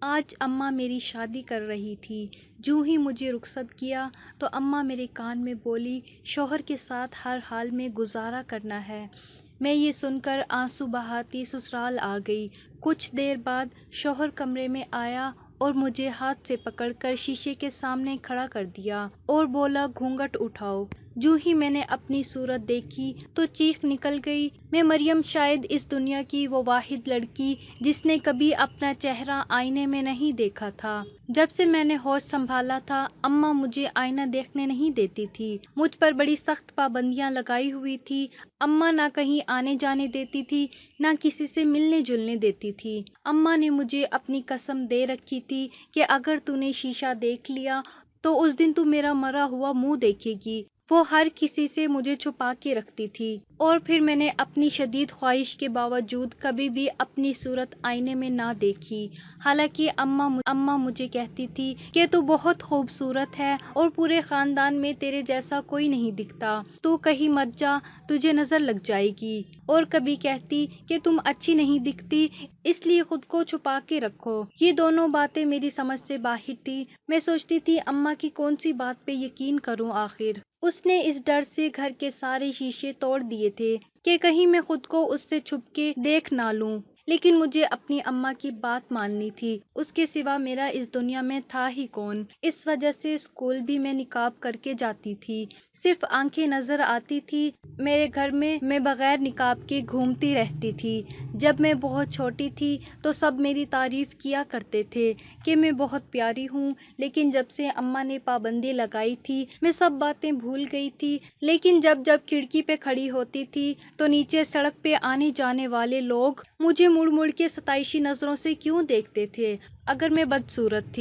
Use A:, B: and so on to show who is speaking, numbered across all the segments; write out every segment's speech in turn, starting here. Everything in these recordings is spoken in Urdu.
A: آج اماں میری شادی کر رہی تھی۔ جو ہی مجھے رخصت کیا تو اماں میرے کان میں بولی، شوہر کے ساتھ ہر حال میں گزارا کرنا ہے۔ میں یہ سن کر آنسو بہاتی سسرال آ گئی۔ کچھ دیر بعد شوہر کمرے میں آیا اور مجھے ہاتھ سے پکڑ کر شیشے کے سامنے کھڑا کر دیا اور بولا، گھونگھٹ اٹھاؤ۔ جو ہی میں نے اپنی صورت دیکھی تو چیخ نکل گئی۔ میں مریم شاید اس دنیا کی وہ واحد لڑکی جس نے کبھی اپنا چہرہ آئینے میں نہیں دیکھا تھا۔ جب سے میں نے ہوش سنبھالا تھا اماں مجھے آئینہ دیکھنے نہیں دیتی تھی۔ مجھ پر بڑی سخت پابندیاں لگائی ہوئی تھی۔ اماں نہ کہیں آنے جانے دیتی تھی، نہ کسی سے ملنے جلنے دیتی تھی۔ اماں نے مجھے اپنی قسم دے رکھی تھی کہ اگر تو نے شیشہ دیکھ لیا تو اس دن تو میرا مرا ہوا منہ دیکھے گی۔ وہ ہر کسی سے مجھے چھپا کے رکھتی تھی اور پھر میں نے اپنی شدید خواہش کے باوجود کبھی بھی اپنی صورت آئینے میں نہ دیکھی۔ حالانکہ اماں مجھے کہتی تھی کہ تو بہت خوبصورت ہے اور پورے خاندان میں تیرے جیسا کوئی نہیں دکھتا، تو کہیں مت جا تجھے نظر لگ جائے گی، اور کبھی کہتی کہ تم اچھی نہیں دکھتی اس لیے خود کو چھپا کے رکھو۔ یہ دونوں باتیں میری سمجھ سے باہر تھی۔ میں سوچتی تھی اماں کی کون سی بات پہ یقین کروں آخر۔ اس نے اس ڈر سے گھر کے سارے شیشے توڑ دیے تھے کہ کہیں میں خود کو اس سے چھپ کے دیکھ نہ لوں، لیکن مجھے اپنی اماں کی بات ماننی تھی۔ اس کے سوا میرا اس دنیا میں تھا ہی کون؟ اس وجہ سے اسکول بھی میں نقاب کر کے جاتی تھی، صرف آنکھیں نظر آتی تھی۔ میرے گھر میں بغیر نقاب کے گھومتی رہتی تھی۔ جب میں بہت چھوٹی تھی تو سب میری تعریف کیا کرتے تھے کہ میں بہت پیاری ہوں، لیکن جب سے اماں نے پابندی لگائی تھی میں سب باتیں بھول گئی تھی۔ لیکن جب کھڑکی پہ کھڑی ہوتی تھی تو نیچے سڑک پہ آنے جانے والے لوگ مجھے مڑ مڑ کے ستائشی نظروں سے کیوں دیکھتے تھے؟ اگر میں بدصورت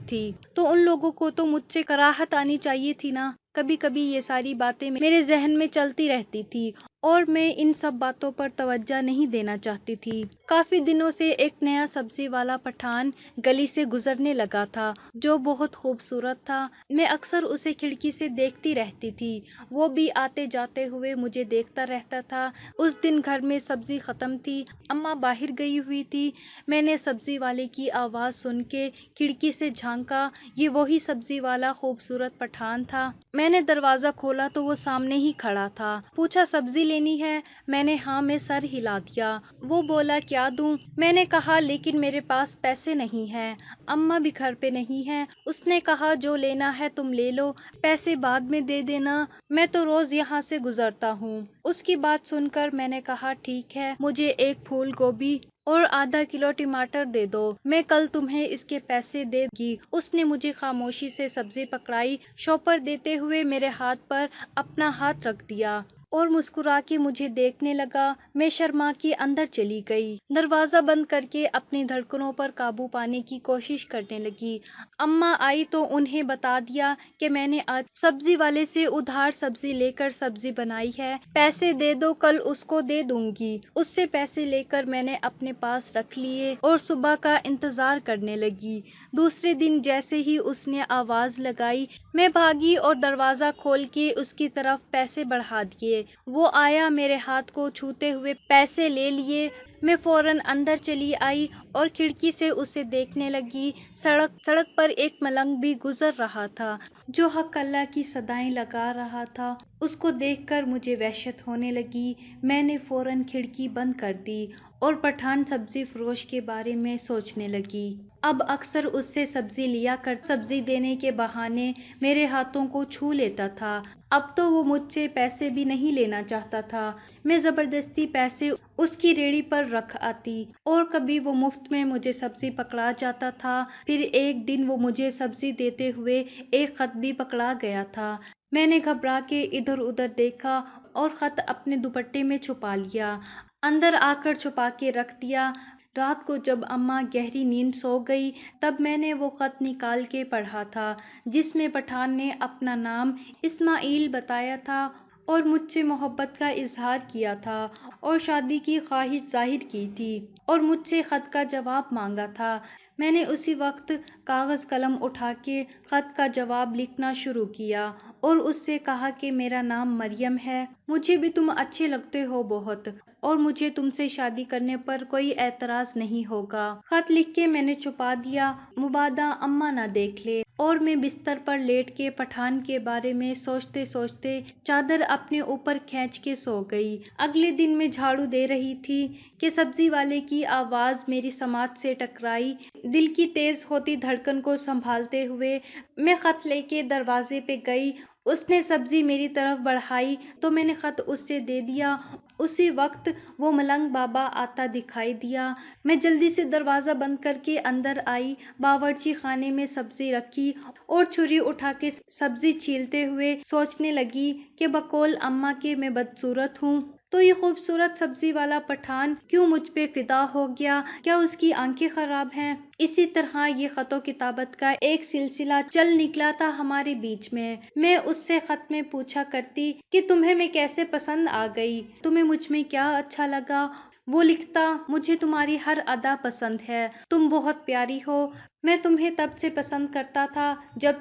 A: تھی تو ان لوگوں کو تو مجھ سے کراہت آنی چاہیے تھی نا۔ کبھی کبھی یہ ساری باتیں میرے ذہن میں چلتی رہتی تھی اور میں ان سب باتوں پر توجہ نہیں دینا چاہتی تھی۔ کافی دنوں سے ایک نیا سبزی والا پٹھان گلی سے گزرنے لگا تھا جو بہت خوبصورت تھا۔ میں اکثر اسے کھڑکی سے دیکھتی رہتی تھی، وہ بھی آتے جاتے ہوئے مجھے دیکھتا رہتا تھا۔ اس دن گھر میں سبزی ختم تھی، اماں باہر گئی ہوئی تھی۔ میں نے سبزی والے کی آواز سن کے کھڑکی سے جھانکا، یہ وہی سبزی والا خوبصورت پٹھان تھا۔ میں نے دروازہ کھولا تو وہ سامنے ہی کھڑا تھا۔ پوچھا، سبزی لینی ہے؟ میں نے ہاں میں سر ہلا دیا۔ وہ بولا، کیا دوں؟ میں نے کہا، لیکن میرے پاس پیسے نہیں ہیں، اماں بھی گھر پہ نہیں ہیں۔ اس نے کہا، جو لینا ہے تم لے لو، پیسے بعد میں دے دینا، میں تو روز یہاں سے گزرتا ہوں۔ اس کی بات سن کر میں نے کہا، ٹھیک ہے، مجھے ایک پھول گوبھی اور آدھا کلو ٹماٹر دے دو، میں کل تمہیں اس کے پیسے دے گی۔ اس نے مجھے خاموشی سے سبزی پکڑائی، شوپر دیتے ہوئے میرے ہاتھ پر اپنا ہاتھ رکھ دیا اور مسکرا کے مجھے دیکھنے لگا۔ میں شرما کے اندر چلی گئی، دروازہ بند کر کے اپنی دھڑکنوں پر قابو پانے کی کوشش کرنے لگی۔ اماں آئی تو انہیں بتا دیا کہ میں نے آج سبزی والے سے ادھار سبزی لے کر سبزی بنائی ہے، پیسے دے دو، کل اس کو دے دوں گی۔ اس سے پیسے لے کر میں نے اپنے پاس رکھ لیے اور صبح کا انتظار کرنے لگی۔ دوسرے دن جیسے ہی اس نے آواز لگائی میں بھاگی اور دروازہ کھول کے اس کی طرف پیسے بڑھا دیے۔ وہ آیا، میرے ہاتھ کو چھوتے ہوئے پیسے لے لیے۔ میں فوراً اندر چلی آئی اور کھڑکی سے اسے دیکھنے لگی۔ سڑک پر ایک ملنگ بھی گزر رہا تھا جو حق اللہ کی صدائیں لگا رہا تھا۔ اس کو دیکھ کر مجھے وحشت ہونے لگی۔ میں نے فوراً کھڑکی بند کر دی اور پٹھان سبزی فروش کے بارے میں سوچنے لگی۔ اب اکثر اس سے سبزی لیا کر سبزی دینے کے بہانے میرے ہاتھوں کو چھو لیتا تھا۔ اب تو وہ مجھ سے پیسے بھی نہیں لینا چاہتا تھا۔ میں زبردستی پیسے اس کی ریڑھی پر رکھ آتی اور کبھی وہ مفت میں مجھے سبزی پکڑا جاتا تھا۔ پھر ایک دن وہ مجھے سبزی دیتے ہوئے ایک خط بھی پکڑا گیا تھا۔ میں نے گھبرا کے ادھر ادھر دیکھا اور خط اپنے دوپٹے میں چھپا لیا، اندر آ کر چھپا کے رکھ دیا۔ رات کو جب اماں گہری نیند سو گئی تب میں نے وہ خط نکال کے پڑھا تھا جس میں پٹھان نے اپنا نام اسماعیل بتایا تھا اور مجھ سے محبت کا اظہار کیا تھا اور شادی کی خواہش ظاہر کی تھی اور مجھ سے خط کا جواب مانگا تھا۔ میں نے اسی وقت کاغذ قلم اٹھا کے خط کا جواب لکھنا شروع کیا اور اس سے کہا کہ میرا نام مریم ہے، مجھے بھی تم اچھے لگتے ہو بہت، اور مجھے تم سے شادی کرنے پر کوئی اعتراض نہیں ہوگا۔ خط لکھ کے میں نے چھپا دیا، مبادا اماں نہ دیکھ لے، اور میں بستر پر لیٹ کے پٹھان کے بارے میں سوچتے سوچتے چادر اپنے اوپر کھینچ کے سو گئی۔ اگلے دن میں جھاڑو دے رہی تھی کہ سبزی والے کی آواز میری سماعت سے ٹکرائی۔ دل کی تیز ہوتی دھڑکن کو سنبھالتے ہوئے میں خط لے کے دروازے پہ گئی۔ اس نے سبزی میری طرف بڑھائی تو میں نے خط اسے دے دیا۔ اسی وقت وہ ملنگ بابا آتا دکھائی دیا۔ میں جلدی سے دروازہ بند کر کے اندر آئی، باورچی خانے میں سبزی رکھی اور چھری اٹھا کے سبزی چھیلتے ہوئے سوچنے لگی کہ بقول اماں کے میں بدصورت ہوں تو یہ خوبصورت سبزی والا پٹھان کیوں مجھ پہ فدا ہو گیا؟ کیا اس کی آنکھیں خراب ہیں؟ اسی طرح یہ خط و کتابت کا ایک سلسلہ چل نکلا تھا ہمارے بیچ میں۔ میں اس سے خط میں پوچھا کرتی کہ تمہیں میں کیسے پسند آ گئی، تمہیں مجھ میں کیا اچھا لگا؟ وہ لکھتا، مجھے تمہاری ہر ادا پسند ہے، تم بہت پیاری ہو، میں تمہیں تب سے پسند کرتا تھا جب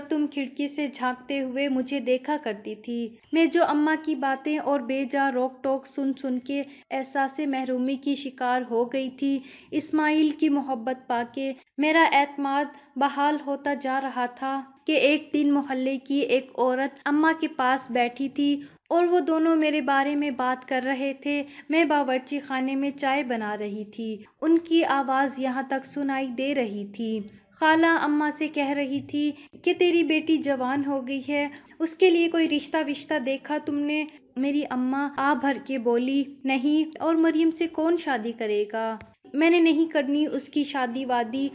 A: تم کھڑکی سے جھانکتے ہوئے مجھے دیکھا کرتی تھی۔ میں جو اماں کی باتیں اور بے جا روک ٹوک سن سن کے احساس محرومی کی شکار ہو گئی تھی، اسماعیل کی محبت پا کے میرا اعتماد بحال ہوتا جا رہا تھا کہ ایک دن محلے کی ایک عورت اماں کے پاس بیٹھی تھی اور وہ دونوں میرے بارے میں بات کر رہے تھے۔ میں باورچی خانے میں چائے بنا رہی تھی، ان کی آواز یہاں تک سنائی دے رہی تھی۔ خالہ اماں سے کہہ رہی تھی کہ تیری بیٹی جوان ہو گئی ہے، اس کے لیے کوئی رشتہ وشتہ دیکھا تم نے؟ میری اماں آہ بھر کے بولی، نہیں، اور مریم سے کون شادی کرے گا؟ میں نے نہیں کرنی اس کی شادی وادی۔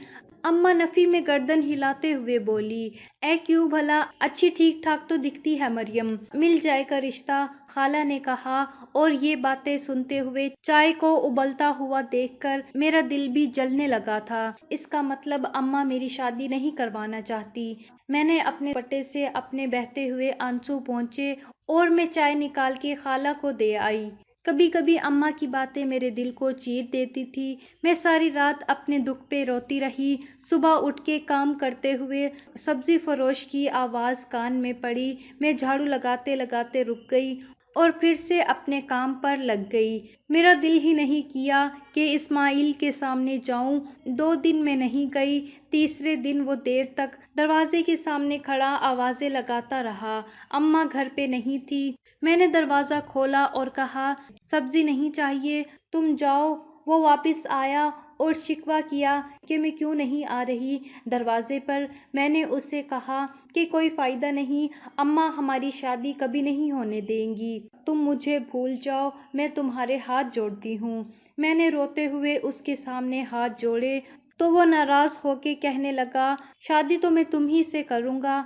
A: اماں نفی میں گردن ہلاتے ہوئے بولی، اے کیوں بھلا، اچھی ٹھیک ٹھاک تو دکھتی ہے مریم، مل جائے گا رشتہ، خالہ نے کہا۔ اور یہ باتیں سنتے ہوئے چائے کو ابلتا ہوا دیکھ کر میرا دل بھی جلنے لگا تھا۔ اس کا مطلب اماں میری شادی نہیں کروانا چاہتی۔ میں نے اپنے پٹے سے اپنے بہتے ہوئے آنسو پونچھے اور میں چائے نکال کے خالہ کو دے آئی۔ کبھی کبھی اماں کی باتیں میرے دل کو چیر دیتی تھی۔ میں ساری رات اپنے دکھ پہ روتی رہی۔ صبح اٹھ کے کام کرتے ہوئے سبزی فروش کی آواز کان میں پڑی۔ میں جھاڑو لگاتے لگاتے رک گئی اور پھر سے اپنے کام پر لگ گئی۔ میرا دل ہی نہیں کیا کہ اسماعیل کے سامنے جاؤں۔ 2 دن میں نہیں گئی، تیسرے دن وہ دیر تک دروازے کے سامنے کھڑا آوازیں لگاتا رہا۔ اماں گھر پہ نہیں تھی۔ میں نے دروازہ کھولا اور کہا، سبزی نہیں چاہیے، تم جاؤ۔ وہ واپس آیا اور شکوہ کیا کہ میں کیوں نہیں آ رہی دروازے پر۔ میں نے اسے کہا کہ کوئی فائدہ نہیں، اماں ہماری شادی کبھی نہیں ہونے دیں گی، تم مجھے بھول جاؤ، میں تمہارے ہاتھ جوڑتی ہوں۔ میں نے روتے ہوئے اس کے سامنے ہاتھ جوڑے تو وہ ناراض ہو کے کہنے لگا، شادی تو میں تم ہی سے کروں گا،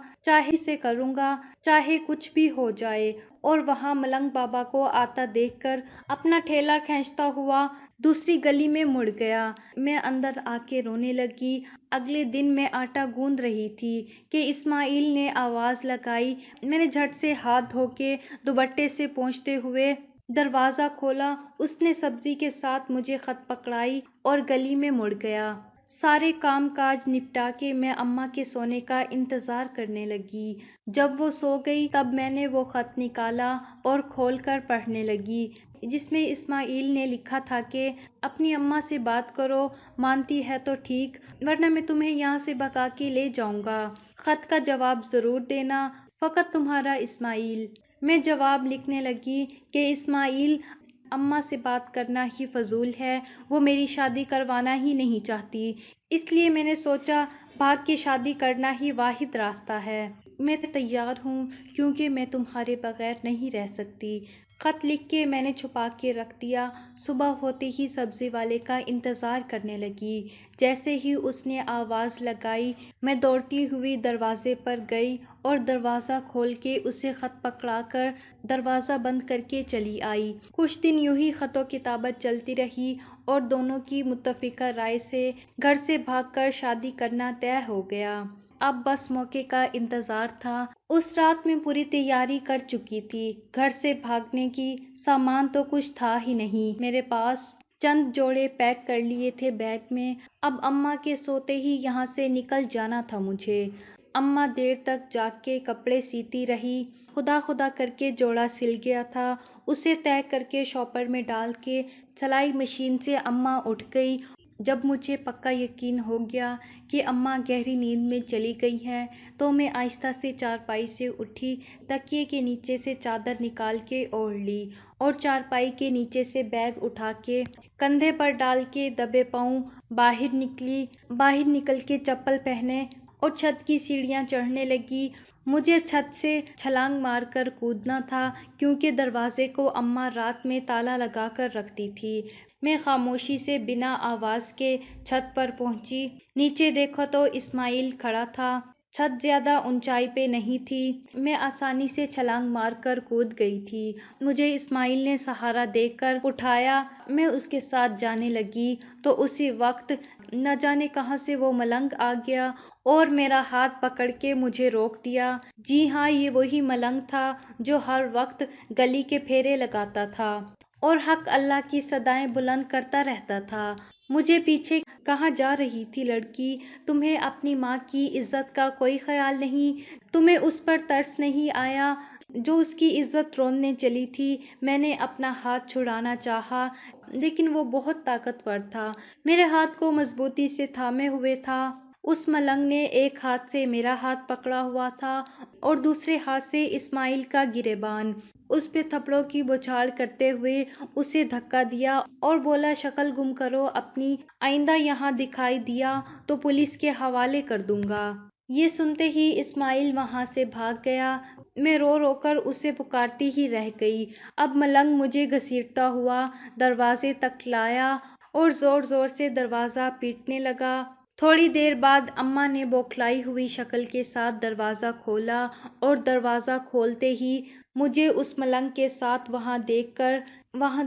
A: چاہے کچھ بھی ہو جائے۔ اور وہاں ملنگ بابا کو آتا دیکھ کر اپنا ٹھیلا کھینچتا ہوا دوسری گلی میں مڑ گیا۔ میں اندر آ کے رونے لگی۔ اگلے دن میں آٹا گوندھ رہی تھی کہ اسماعیل نے آواز لگائی۔ میں نے جھٹ سے ہاتھ دھو کے دوپٹے سے پونچھتے ہوئے دروازہ کھولا۔ اس نے سبزی کے ساتھ مجھے خط پکڑائی اور گلی میں مڑ گیا۔ سارے کام کاج نپٹا کے میں اماں کے سونے کا انتظار کرنے لگی۔ جب وہ سو گئی تب میں نے وہ خط نکالا اور کھول کر پڑھنے لگی، جس میں اسماعیل نے لکھا تھا کہ اپنی اماں سے بات کرو، مانتی ہے تو ٹھیک، ورنہ میں تمہیں یہاں سے بھگا کے لے جاؤں گا۔ خط کا جواب ضرور دینا، فقط تمہارا اسماعیل۔ میں جواب لکھنے لگی کہ اسماعیل، اماں سے بات کرنا ہی فضول ہے، وہ میری شادی کروانا ہی نہیں چاہتی، اس لیے میں نے سوچا بھاگ کے شادی کرنا ہی واحد راستہ ہے۔ میں تیار ہوں کیونکہ میں تمہارے بغیر نہیں رہ سکتی۔ خط لکھ کے میں نے چھپا کے رکھ دیا۔ صبح ہوتے ہی سبزی والے کا انتظار کرنے لگی۔ جیسے ہی اس نے آواز لگائی میں دوڑتی ہوئی دروازے پر گئی اور دروازہ کھول کے اسے خط پکڑا کر دروازہ بند کر کے چلی آئی۔ کچھ دن یوں ہی خط و کتابت چلتی رہی اور دونوں کی متفقہ رائے سے گھر سے بھاگ کر شادی کرنا طے ہو گیا۔ اب بس موقع کا انتظار تھا۔ اس رات میں پوری تیاری کر چکی تھی۔ گھر سے بھاگنے کی سامان تو کچھ تھا ہی نہیں میرے پاس، چند جوڑے پیک کر لیے تھے بیگ میں۔ اب اماں کے سوتے ہی یہاں سے نکل جانا تھا مجھے۔ اماں دیر تک جاگ کے کپڑے سیتی رہی۔ خدا خدا کر کے جوڑا سل گیا تھا، اسے طے کر کے شاپر میں ڈال کے سلائی مشین سے اماں اٹھ گئی۔ جب مجھے پکا یقین ہو گیا کہ اماں گہری نیند میں چلی گئی ہیں تو میں آہستہ سے چارپائی سے اٹھی، تکیے کے نیچے سے چادر نکال کے اوڑھ لی اور چارپائی کے نیچے سے بیگ اٹھا کے کندھے پر ڈال کے دبے پاؤں باہر نکلی۔ باہر نکل کے چپل پہنے اور چھت کی سیڑھیاں چڑھنے لگی۔ مجھے چھت سے چھلانگ مار کر کودنا تھا کیونکہ دروازے کو اماں رات میں تالا لگا کر رکھتی تھی۔ میں خاموشی سے بنا آواز کے چھت پر پہنچی۔ نیچے دیکھا تو اسماعیل کھڑا تھا۔ چھت زیادہ اونچائی پہ نہیں تھی، میں آسانی سے چھلانگ مار کر کود گئی تھی۔ مجھے اسماعیل نے سہارا دے کر اٹھایا، میں اس کے ساتھ جانے لگی تو اسی وقت نہ جانے کہاں سے وہ ملنگ آ گیا اور میرا ہاتھ پکڑ کے مجھے روک دیا۔ جی ہاں، یہ وہی ملنگ تھا جو ہر وقت گلی کے پھیرے لگاتا تھا اور حق اللہ کی صدائیں بلند کرتا رہتا تھا۔ مجھے پیچھے کہاں جا رہی تھی لڑکی؟ تمہیں اپنی ماں کی عزت کا کوئی خیال نہیں؟ تمہیں اس پر ترس نہیں آیا جو اس کی عزت روننے چلی تھی؟ میں نے اپنا ہاتھ چھڑانا چاہا لیکن وہ بہت طاقتور تھا، میرے ہاتھ کو مضبوطی سے تھامے ہوئے تھا۔ اس ملنگ نے ایک ہاتھ سے میرا ہاتھ پکڑا ہوا تھا اور دوسرے ہاتھ سے اسماعیل کا گریبان۔ اس پہ تھپڑوں کی بوچھار کرتے ہوئے اسے دھکا دیا اور بولا، شکل گم کرو اپنی، آئندہ یہاں دکھائی دیا تو پولیس کے حوالے کر دوں گا۔ یہ سنتے ہی اسماعیل وہاں سے بھاگ گیا۔ میں رو رو کر اسے پکارتی ہی رہ گئی۔ اب ملنگ مجھے گھسیٹتا ہوا دروازے تک لایا اور زور زور سے دروازہ پیٹنے لگا۔ تھوڑی دیر بعد اماں نے بوکھلائی ہوئی شکل کے ساتھ دروازہ کھولا اور دروازہ کھولتے ہی مجھے اس ملنگ کے ساتھ وہاں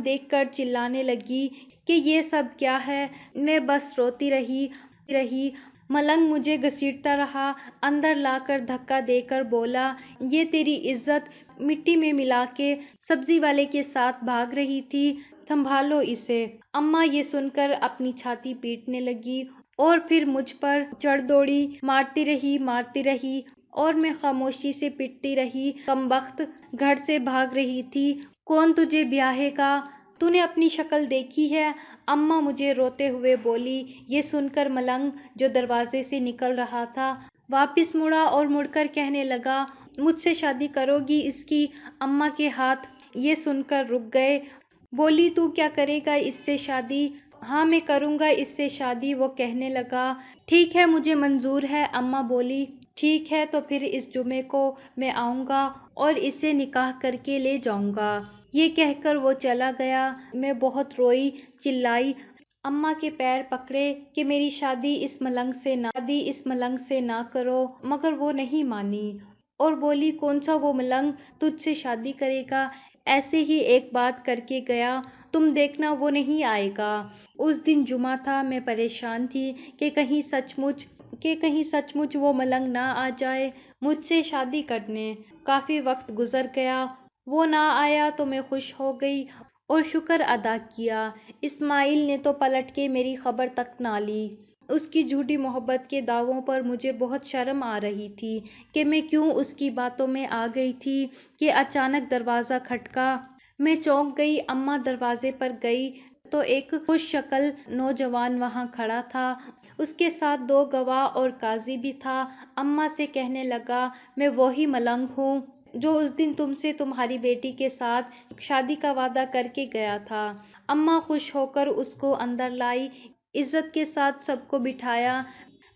A: دیکھ کر چلانے لگی کہ یہ سب کیا ہے۔ میں بس روتی رہی۔ ملنگ مجھے گھسیٹتا رہا، اندر لا کر دھکا دے کر بولا، یہ تیری عزت مٹی میں ملا کے سبزی والے کے ساتھ بھاگ رہی تھی، سنبھالو اسے۔ اماں یہ سن کر اپنی چھاتی پیٹنے لگی اور پھر مجھ پر چڑھ دوڑی، مارتی رہی اور میں خاموشی سے پٹتی رہی۔ کمبخت، گھر سے بھاگ رہی تھی، کون تجھے بیاہے گا؟ تو نے اپنی شکل دیکھی ہے؟ اماں مجھے روتے ہوئے بولی۔ یہ سن کر ملنگ جو دروازے سے نکل رہا تھا واپس مڑا اور مڑ کر کہنے لگا، مجھ سے شادی کرو گی اس کی؟ اماں کے ہاتھ یہ سن کر رک گئے۔ بولی، تو کیا کرے گا اس سے شادی؟ ہاں، میں کروں گا اس سے شادی، وہ کہنے لگا۔ ٹھیک ہے، مجھے منظور ہے، اماں بولی۔ ٹھیک ہے، تو پھر اس جمعے کو میں آؤں گا اور اسے نکاح کر کے لے جاؤں گا۔ یہ کہہ کر وہ چلا گیا۔ میں بہت روئی، چلائی، اماں کے پیر پکڑے کہ میری شادی اس ملنگ سے نہ کرو، مگر وہ نہیں مانی اور بولی، کون سا وہ ملنگ تجھ سے شادی کرے گا؟ ایسے ہی ایک بات کر کے گیا، تم دیکھنا وہ نہیں آئے گا۔ اس دن جمعہ تھا، میں پریشان تھی کہ کہیں سچ مچ وہ ملنگ نہ آ جائے مجھ سے شادی کرنے۔ کافی وقت گزر گیا، وہ نہ آیا تو میں خوش ہو گئی اور شکر ادا کیا۔ اسماعیل نے تو پلٹ کے میری خبر تک نہ لی۔ اس کی جھوٹی محبت کے دعووں پر مجھے بہت شرم آ رہی تھی کہ میں کیوں اس کی باتوں میں آ گئی تھی کہ اچانک دروازہ کھٹکا۔ میں چونک گئی، اماں دروازے پر گئی تو ایک خوش شکل نوجوان وہاں کھڑا تھا، اس کے ساتھ 2 گواہ اور قاضی بھی تھا۔ اماں سے کہنے لگا، میں وہی ملنگ ہوں جو اس دن تم سے تمہاری بیٹی کے ساتھ شادی کا وعدہ کر کے گیا تھا۔ اماں خوش ہو کر اس کو اندر لائی، عزت کے ساتھ سب کو بٹھایا۔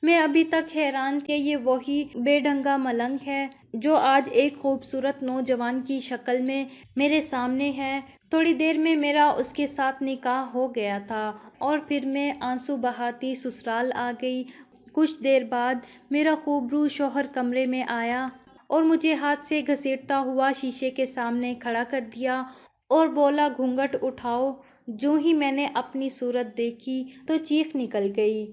A: میں ابھی تک حیران تھی کہ یہ وہی بے ڈھنگا ملنگ ہے جو آج ایک خوبصورت نوجوان کی شکل میں میرے سامنے ہے۔ تھوڑی دیر میں میرا اس کے ساتھ نکاح ہو گیا تھا اور پھر میں آنسو بہاتی سسرال آ گئی۔ کچھ دیر بعد میرا خوبرو شوہر کمرے میں آیا اور مجھے ہاتھ سے گھسیٹتا ہوا شیشے کے سامنے کھڑا کر دیا اور بولا، گھونگھٹ اٹھاؤ۔ جوں ہی میں نے اپنی صورت دیکھی تو چیخ نکل گئی۔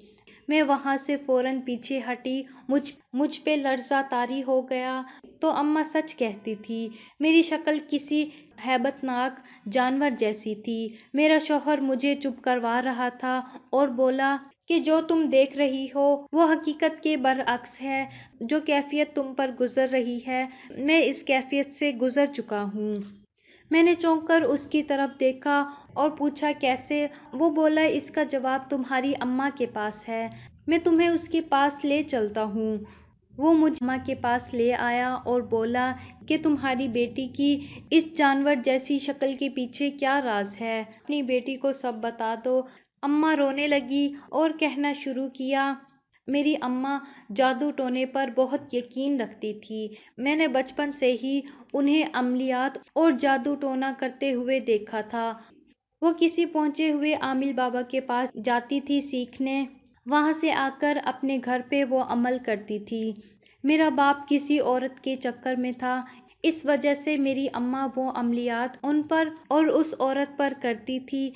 A: میں وہاں سے فوراً پیچھے ہٹی، مجھ پہ لرزہ طاری ہو گیا۔ تو اماں سچ کہتی تھی، میری شکل کسی ہیبت ناک جانور جیسی تھی۔ میرا شوہر مجھے چپ کروا رہا تھا اور بولا کہ جو تم دیکھ رہی ہو وہ حقیقت کے برعکس ہے۔ جو کیفیت تم پر گزر رہی ہے میں اس کیفیت سے گزر چکا ہوں۔ میں نے چونک کر اس کی طرف دیکھا اور پوچھا کیسے؟ وہ بولا اس کا جواب تمہاری اماں کے پاس ہے، میں تمہیں اس کے پاس لے چلتا ہوں۔ وہ مجھے اماں کے پاس لے آیا اور بولا کہ تمہاری بیٹی کی اس جانور جیسی شکل کے پیچھے کیا راز ہے، اپنی بیٹی کو سب بتا دو۔ اماں رونے لگی اور کہنا شروع کیا، میری اماں جادو ٹونے پر بہت یقین رکھتی تھی، میں نے بچپن سے ہی انہیں عملیات اور جادو ٹونا کرتے ہوئے دیکھا تھا۔ وہ کسی پہنچے ہوئے عامل بابا کے پاس جاتی تھی سیکھنے، وہاں سے آ کر اپنے گھر پہ وہ عمل کرتی تھی۔ میرا باپ کسی عورت کے چکر میں تھا، اس وجہ سے میری اماں وہ عملیات ان پر اور اس عورت پر کرتی تھی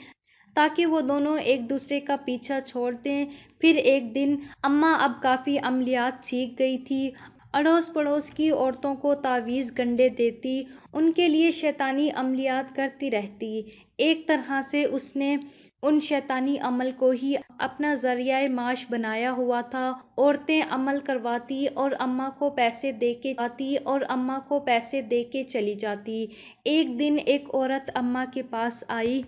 A: تاکہ وہ دونوں ایک دوسرے کا پیچھا چھوڑ دیں۔ پھر ایک دن اماں اب کافی عملیات سیکھ گئی تھی، اڑوس پڑوس کی عورتوں کو تعویذ گنڈے دیتی، ان کے لیے شیطانی عملیات کرتی رہتی۔ ایک طرح سے اس نے ان شیطانی عمل کو ہی اپنا ذریعہ معاش بنایا ہوا تھا۔ عورتیں عمل کرواتی اور اماں کو پیسے دے کے آتی اور اماں کو پیسے دے کے چلی جاتی۔ ایک دن ایک عورت اماں کے پاس آئی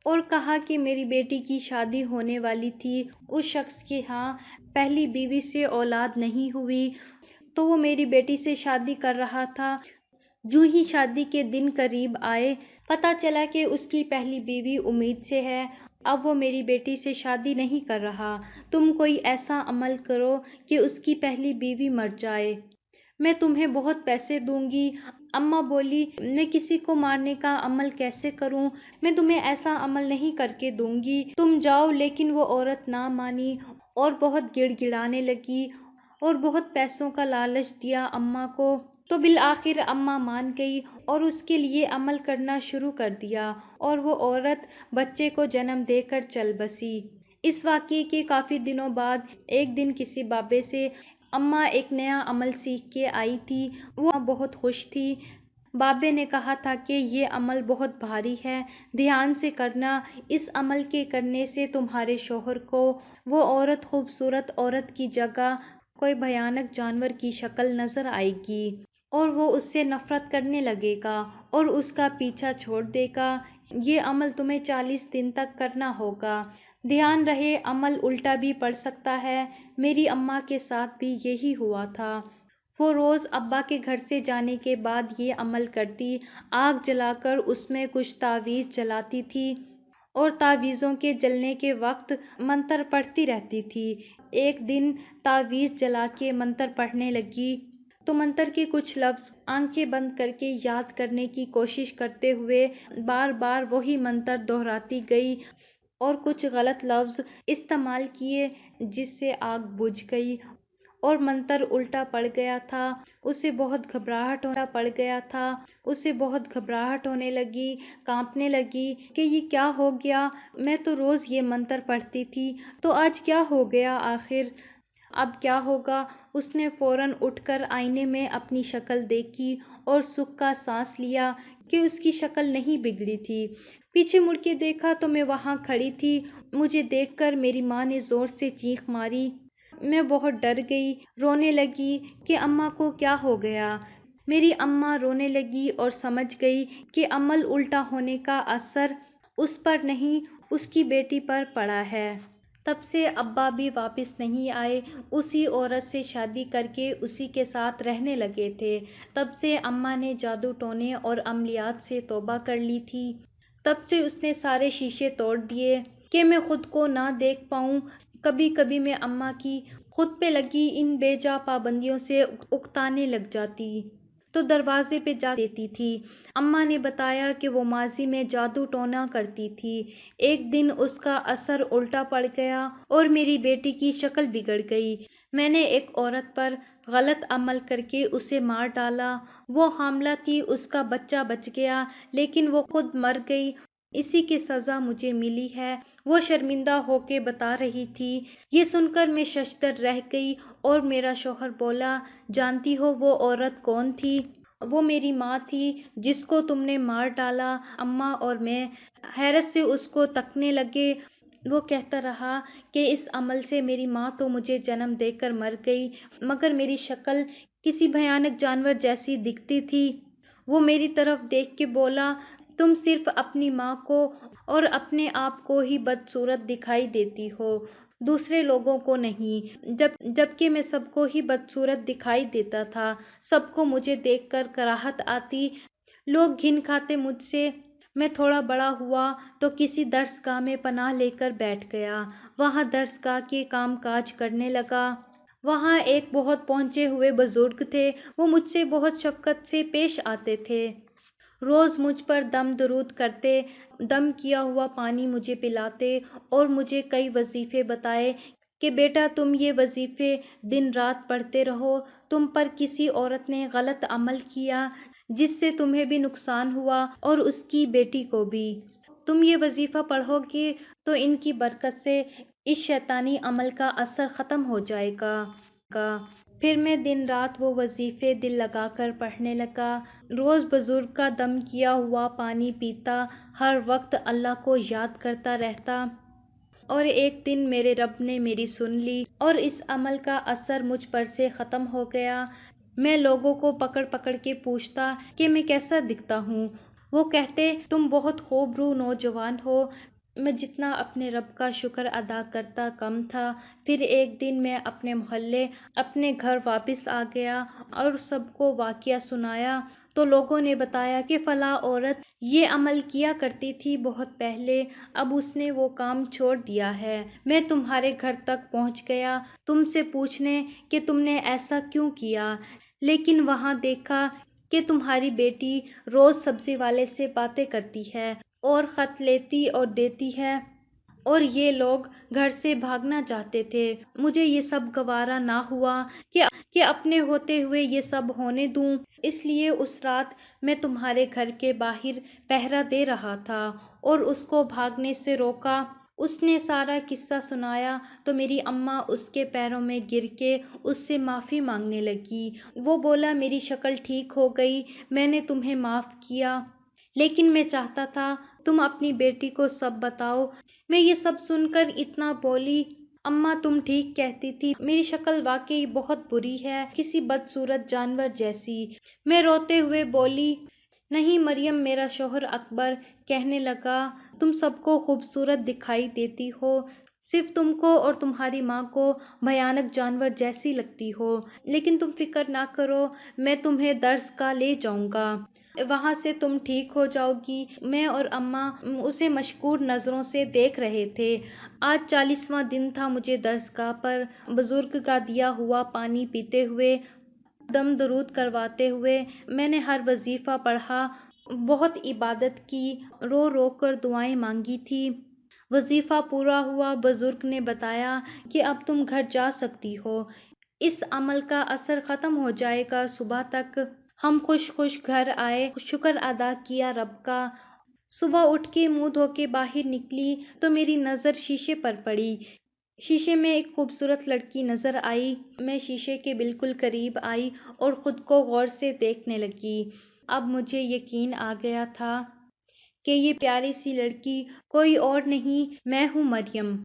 A: اور کہا کہ میری بیٹی کی شادی ہونے والی تھی، اس شخص کے ہاں پہلی بیوی سے اولاد نہیں ہوئی تو وہ میری بیٹی سے شادی کر رہا تھا۔ جوں ہی شادی کے دن قریب آئے پتہ چلا کہ اس کی پہلی بیوی امید سے ہے، اب وہ میری بیٹی سے شادی نہیں کر رہا۔ تم کوئی ایسا عمل کرو کہ اس کی پہلی بیوی مر جائے، میں تمہیں بہت پیسے دوں گی۔ اماں بولی میں کسی کو مارنے کا عمل کیسے کروں، میں تمہیں ایسا عمل نہیں کر کے دوں گی، تم جاؤ۔ لیکن وہ عورت نہ مانی اور بہت گڑ گڑانے لگی اور بہت پیسوں کا لالچ دیا اماں کو، تو بالآخر اماں مان گئی اور اس کے لیے عمل کرنا شروع کر دیا اور وہ عورت بچے کو جنم دے کر چل بسی۔ اس واقعے کے کافی دنوں بعد ایک دن کسی بابے سے اماں ایک نیا عمل سیکھ کے آئی تھی، وہ بہت خوش تھی۔ بابے نے کہا تھا کہ یہ عمل بہت بھاری ہے، دھیان سے کرنا، اس عمل کے کرنے سے تمہارے شوہر کو وہ عورت خوبصورت عورت کی جگہ کوئی بھیانک جانور کی شکل نظر آئے گی اور وہ اس سے نفرت کرنے لگے گا اور اس کا پیچھا چھوڑ دے گا۔ یہ عمل تمہیں 40 دن تک کرنا ہوگا۔ دھیان رہے عمل الٹا بھی پڑ سکتا ہے، میری اماں کے ساتھ بھی یہی ہوا تھا۔ وہ روز ابا کے گھر سے جانے کے بعد یہ عمل کرتی، آگ جلا کر اس میں کچھ تعویذ جلاتی تھی اور تعویذوں کے جلنے کے وقت منتر پڑھتی رہتی تھی۔ ایک دن تعویذ جلا کے منتر پڑھنے لگی تو منتر کے کچھ لفظ آنکھیں بند کر کے یاد کرنے کی کوشش کرتے ہوئے بار بار وہی منتر دہراتی گئی اور کچھ غلط لفظ استعمال کیے جس سے آگ بجھ گئی اور منتر الٹا پڑ گیا تھا۔ اسے بہت گھبراہٹ ہونے لگی، کانپنے لگی کہ یہ کیا ہو گیا، میں تو روز یہ منتر پڑھتی تھی تو آج کیا ہو گیا آخر، اب کیا ہوگا؟ اس نے فوراً اٹھ کر آئینے میں اپنی شکل دیکھی اور سکھ کا سانس لیا کہ اس کی شکل نہیں بگڑی تھی۔ پیچھے مڑ کے دیکھا تو میں وہاں کھڑی تھی، مجھے دیکھ کر میری ماں نے زور سے چیخ ماری، میں بہت ڈر گئی، رونے لگی کہ اماں کو کیا ہو گیا۔ میری اماں رونے لگی اور سمجھ گئی کہ عمل الٹا ہونے کا اثر اس پر نہیں اس کی بیٹی پر پڑا ہے۔ تب سے ابا بھی واپس نہیں آئے، اسی عورت سے شادی کر کے اسی کے ساتھ رہنے لگے تھے۔ تب سے اماں نے جادو ٹونے اور عملیات سے توبہ کر لی تھی۔ تب سے اس نے سارے شیشے توڑ دیے کہ میں خود کو نہ دیکھ پاؤں۔ کبھی کبھی میں اماں کی خود پہ لگی ان بے جا پابندیوں سے اکتانے لگ جاتی تو دروازے پہ جا دیتی تھی۔ اماں نے بتایا کہ وہ ماضی میں جادو ٹونا کرتی تھی، ایک دن اس کا اثر الٹا پڑ گیا اور میری بیٹی کی شکل بگڑ گئی۔ میں نے ایک عورت پر غلط عمل کر کے اسے مار ڈالا، وہ حاملہ تھی، اس کا بچہ بچ گیا لیکن وہ خود مر گئی، اسی کی سزا مجھے ملی ہے، وہ شرمندہ ہو کے بتا رہی تھی۔ یہ سن کر میں ششدر رہ گئی اور میرا شوہر بولا، جانتی ہو وہ عورت کون تھی؟ وہ میری ماں تھی جس کو تم نے مار ڈالا۔ اماں اور میں حیرت سے اس کو تکنے لگے۔ وہ کہتا رہا کہ اس عمل سے میری ماں تو مجھے جنم دے کر مر گئی، مگر میری شکل کسی بھیانک جانور جیسی دکھتی تھی۔ وہ میری طرف دیکھ کے بولا، تم صرف اپنی ماں کو اور اپنے آپ کو ہی بدصورت دکھائی دیتی ہو، دوسرے لوگوں کو نہیں۔ جبکہ میں سب کو ہی بدصورت دکھائی دیتا تھا، سب کو مجھے دیکھ کر کراہت آتی، لوگ گھن کھاتے مجھ سے۔ میں تھوڑا بڑا ہوا تو کسی درس گاہ میں پناہ لے کر بیٹھ گیا، وہاں درس گاہ کے کام کاج کرنے لگا۔ وہاں ایک بہت پہنچے ہوئے بزرگ تھے، وہ مجھ سے بہت شفقت سے پیش آتے تھے، روز مجھ پر دم درود کرتے، دم کیا ہوا پانی مجھے پلاتے اور مجھے کئی وظیفے بتائے کہ بیٹا تم یہ وظیفے دن رات پڑھتے رہو، تم پر کسی عورت نے غلط عمل کیا جس سے تمہیں بھی نقصان ہوا اور اس کی بیٹی کو بھی، تم یہ وظیفہ پڑھو گے تو ان کی برکت سے اس شیطانی عمل کا اثر ختم ہو جائے گا۔ پھر میں دن رات وہ وظیفے دل لگا کر پڑھنے لگا، روز بزرگ کا دم کیا ہوا پانی پیتا، ہر وقت اللہ کو یاد کرتا رہتا، اور ایک دن میرے رب نے میری سن لی اور اس عمل کا اثر مجھ پر سے ختم ہو گیا۔ میں لوگوں کو پکڑ پکڑ کے پوچھتا کہ میں کیسا دکھتا ہوں، وہ کہتے تم بہت خوب رو نوجوان ہو۔ میں جتنا اپنے رب کا شکر ادا کرتا کم تھا۔ پھر ایک دن میں اپنے محلے اپنے گھر واپس آ گیا اور سب کو واقعہ سنایا تو لوگوں نے بتایا کہ فلاں عورت یہ عمل کیا کرتی تھی بہت پہلے، اب اس نے وہ کام چھوڑ دیا ہے۔ میں تمہارے گھر تک پہنچ گیا تم سے پوچھنے کہ تم نے ایسا کیوں کیا، لیکن وہاں دیکھا کہ تمہاری بیٹی روز سبزی والے سے باتیں کرتی ہے اور خط لیتی اور دیتی ہے، اور یہ لوگ گھر سے بھاگنا چاہتے تھے۔ مجھے یہ سب گوارا نہ ہوا کہ اپنے ہوتے ہوئے یہ سب ہونے دوں، اس لیے اس رات میں تمہارے گھر کے باہر پہرا دے رہا تھا اور اس کو بھاگنے سے روکا۔ اس نے سارا قصہ سنایا تو میری اماں اس کے پیروں میں گر کے اس سے معافی مانگنے لگی۔ وہ بولا میری شکل ٹھیک ہو گئی، میں نے تمہیں معاف کیا، لیکن میں چاہتا تھا تم اپنی بیٹی کو سب بتاؤ۔ میں یہ سب سن کر اتنا بولی، اماں تم ٹھیک کہتی تھی، میری شکل واقعی بہت بری ہے، کسی بدصورت جانور جیسی۔ میں روتے ہوئے بولی، نہیں مریم، میرا شوہر اکبر کہنے لگا، تم سب کو خوبصورت دکھائی دیتی ہو، صرف تم کو اور تمہاری ماں کو بھیانک جانور جیسی لگتی ہو، لیکن تم فکر نہ کرو، میں تمہیں درس گاہ لے جاؤں گا، وہاں سے تم ٹھیک ہو جاؤ گی۔ میں اور اماں اسے مشکور نظروں سے دیکھ رہے تھے۔ آج 40واں دن تھا مجھے درس گاہ پر بزرگ کا دیا ہوا پانی پیتے ہوئے، دم درود کرواتے ہوئے، میں نے ہر وظیفہ پڑھا، بہت عبادت کی، رو رو کر دعائیں مانگی تھی۔ وظیفہ پورا ہوا، بزرگ نے بتایا کہ اب تم گھر جا سکتی ہو، اس عمل کا اثر ختم ہو جائے گا صبح تک۔ ہم خوش خوش گھر آئے، شکر ادا کیا رب کا۔ صبح اٹھ کے منہ دھو کے باہر نکلی تو میری نظر شیشے پر پڑی، شیشے میں ایک خوبصورت لڑکی نظر آئی۔ میں شیشے کے بالکل قریب آئی اور خود کو غور سے دیکھنے لگی۔ اب مجھے یقین آ گیا تھا کہ یہ پیاری سی لڑکی کوئی اور نہیں، میں ہوں مریم۔